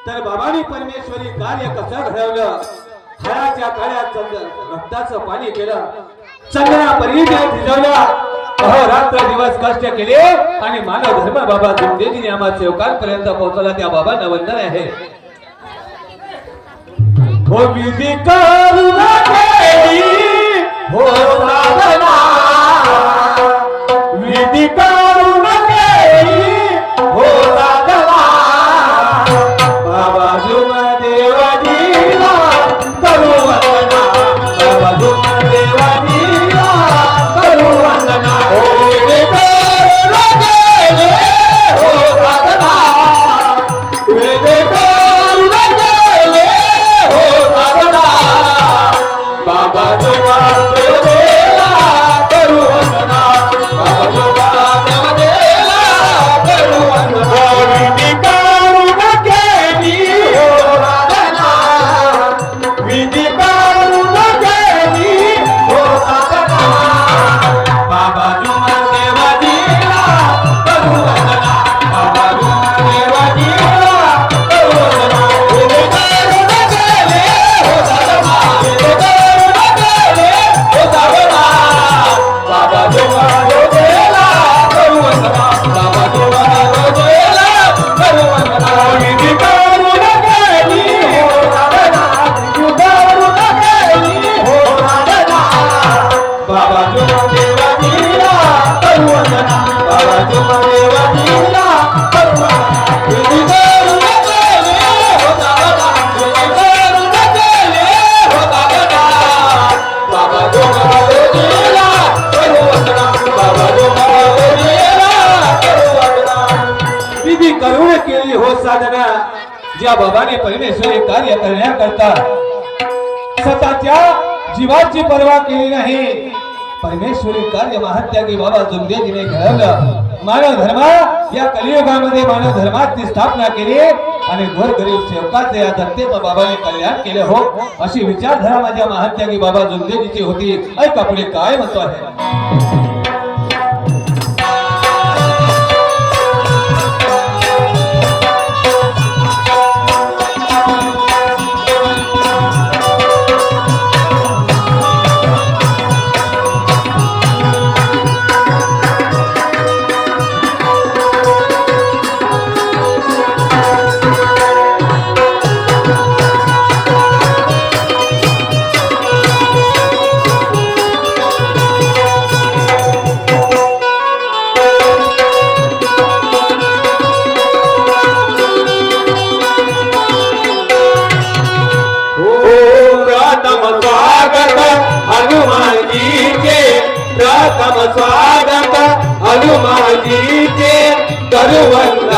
तर बाबांनी परमेश्वरी कार्य कसं घडवलं, हळाच्या काळ्यात रक्ताचं पाणी केलं, चंद्रा परिचय भिजवला, अहोरात्र दिवस कष्ट केले आणि मानव धर्म बाबा जुमदेजीने आम्हा सेवकांपर्यंत पोहोचवला. त्या बाबांना वंदन आहे. हो विधी करून केली हो साधना, विधी करून केली हो साधना, बाबा जुमदेवाजीला करू वंदना, बाबा जुमदेवाजीला करू वंदना. हो विधी करून केली हो साधना, विधी करून केली हो साधना, बाबा जुमदेवाजीला करू वंदना, बाबा जुमदेवाजीला करू वंदना. विधी करून केली हो साधना, विधी करून केली हो साधना, बाबा जुमदेवाजीला करू वंदना, बाबा जुमदेवाजीला करू वंदना. विधी करून केली हो साधना, विधी करून केली हो साधना, बाबा जुमदेवाजीला करू वंदना, बाबा जुमदेवाजीला करू वंदना. विधी करून केली हो साधना, विधी करून केली हो साधना, बाबा जुमदेवाजीला करू वंदना, बाबा जुमदेवाजीला करू वंदना. विधी करून केली हो साधना, विधी करून केली हो साधना, बाबा जुमदेवाजीला करू वंदना, बाबा जुमदेवाजीला करू वंदना. विधी करून केली हो साधना. ज्या बाबाने परमेश्वरी कार्य करण्याकरता स्वतःच्या जीवाची पर्वा केली नाही, परमेश्वरी कार्य महात्यागी बाबा जुमदेजीने घडवलं. मानव धर्म या कलियुगामध्ये मानव धर्माची स्थापना केली आणि गोरगरीब सेवकाचे या जनतेचं बाबाने कल्याण केले हो, अशी विचारधारा माझ्या महात्यागी बाबा जुमदेजीची होती. ऐका पुढे काय म्हणतो आहे. प्रथम स्वागत हनुमानजी के करू वंदना.